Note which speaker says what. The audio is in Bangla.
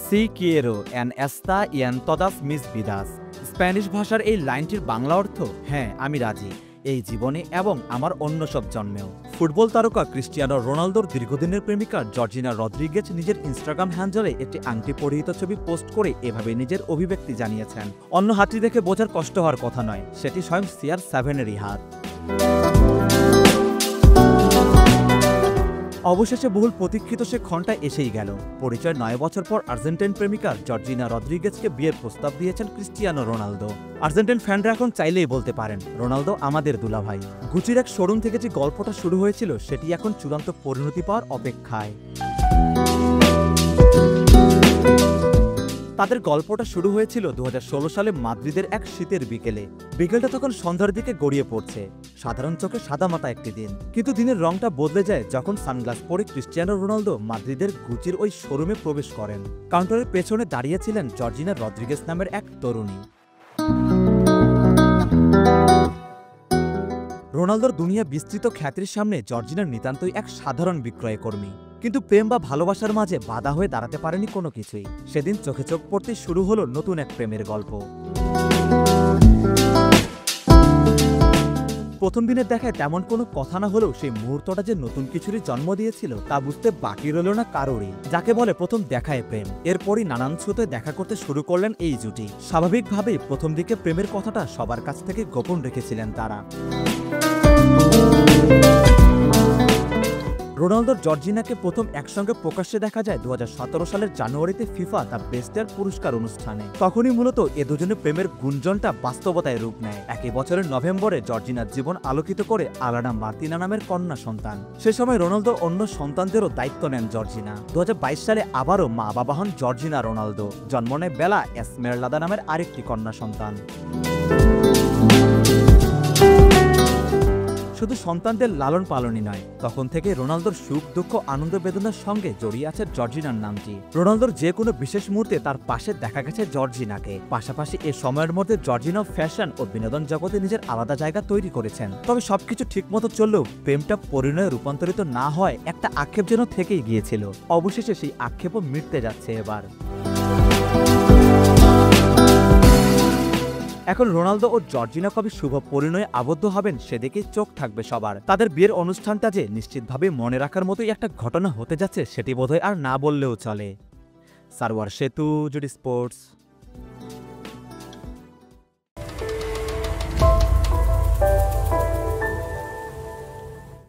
Speaker 1: সি কিয়েরো এন এস্তা ইয়ান তদাস মিস বিদাস। স্প্যানিশ ভাষার এই লাইনটির বাংলা অর্থ হ্যাঁ আমি রাজি, এই জীবনে এবং আমার অন্য সব জন্মেও। ফুটবল তারকা ক্রিস্টিয়ানো রোনালদোর দীর্ঘদিনের প্রেমিকা জর্জিনা রদ্রিগেজ নিজের ইনস্টাগ্রাম হ্যান্ডেলে একটি আংটি পরিহিত ছবি পোস্ট করে এভাবে নিজের অভিব্যক্তি জানিয়েছেন। অন্য হাতটি দেখে বোঝার কষ্ট হওয়ার কথা নয়, সেটি স্বয়ং CR7-এরই হাত। অবশেষে বহুল প্রতীক্ষিত সে ঘণ্টা এসেই গেল। পরিচয় 9 বছর পর আর্জেন্টাইন প্রেমিকা জর্জিনা রদ্রিগেজকে বিয়ের প্রস্তাব দিয়েছেন ক্রিস্টিয়ানো রোনালদো। আর্জেন্টাইন ফ্যানরা এখন চাইলেই বলতে পারেন রোনালদো আমাদের দুলাভাই। গুচির এক শোরুম থেকে যে গল্পটা শুরু হয়েছিল সেটি এখন চূড়ান্ত পরিণতি পাওয়ার অপেক্ষায়। তাদের গল্পটা শুরু হয়েছিল 2016 সালে মাদ্রিদের এক শীতের বিকেলে। বিকেলটা তখন সন্ধ্যার দিকে গড়িয়ে পড়ছে, সাধারণ চোখে সাদামাটা একটি দিন। কিন্তু দিনের রংটা বদলে যায় যখন সানগ্লাস পরে ক্রিস্টিয়ানো রোনালদো মাদ্রিদের গুচির ওই শোরুমে প্রবেশ করেন। কাউন্টারের পেছনে দাঁড়িয়েছিলেন জর্জিনা রদ্রিগেজ নামের এক তরুণী। রোনালদোর দুনিয়া বিস্তৃত খ্যাতির সামনে জর্জিনার নিতান্তই এক সাধারণ বিক্রয় কর্মী। কিন্তু প্রেম বা ভালোবাসার মাঝে বাধা হয়ে দাঁড়াতে পারেনি কোনো কিছুই। সেদিন চোখে চোখ পড়তে শুরু হলো নতুন এক প্রেমের গল্প। প্রথম দিনের দেখায় তেমন কোনো কথা না হলেও সেই মুহূর্তটা যে নতুন কিছুরই জন্ম দিয়েছিল তা বুঝতে বাকি রইল না কারোরই। যাকে বলে প্রথম দেখায় প্রেম। এরপরই নানান ছুতে দেখা করতে শুরু করলেন এই জুটি। স্বাভাবিকভাবেই প্রথম দিকে প্রেমের কথাটা সবার কাছ থেকে গোপন রেখেছিলেন তারা। রোনালদোর জর্জিনাকে প্রথম একসঙ্গে প্রকাশ্যে দেখা যায় 2017 সালের জানুয়ারিতে ফিফা দ্য বেস্টার পুরস্কার অনুষ্ঠানে। তখনই মূলত এ দুজনের প্রেমের গুঞ্জনটা বাস্তবতায় রূপ নেয়। একই বছরের নভেম্বরে জর্জিনার জীবন আলোকিত করে আলানা মার্তিনা নামের কন্যা সন্তান। সে সময় রোনালদোর অন্য সন্তানদেরও দায়িত্ব নেন জর্জিনা। 2022 সালে আবারও মা বাবা হন জর্জিনা রোনালদো। জন্ম নেয় বেলা এসমেরলাদা নামের আরেকটি কন্যা সন্তান। শুধু সন্তানদের লালন পালনই নয়, তখন থেকে রোনালদোর সুখ দুঃখ আনন্দ বেদনার সঙ্গে জড়িয়ে আছে জর্জিনার নামটি। রোনালদোর যে কোনো বিশেষ মুহূর্তে তার পাশে দেখা গেছে জর্জিনাকে। পাশাপাশি এ সময়ের মধ্যে জর্জিনা ফ্যাশন ও বিনোদন জগতে নিজের আলাদা জায়গা তৈরি করেছেন। তবে সবকিছু ঠিকমতো চললেও প্রেমটা পরিণয়ে রূপান্তরিত না হয় একটা আক্ষেপ যেন থেকেই গিয়েছিল। অবশেষে সেই আক্ষেপও মিটতে যাচ্ছে এবার। এখন রোনালদো ও জর্জিনা কবে শুভ পরিণয়ে আবদ্ধ হবেন সেদিকেই চোখ থাকবে সবার। তাদের বিয়ের অনুষ্ঠানটা যে নিশ্চিতভাবে মনে রাখার মতোই একটা ঘটনা হতে যাচ্ছে সেটি বোধহয় আর না বললেও চলে। সারওয়ার সেতু, জুডি স্পোর্টস।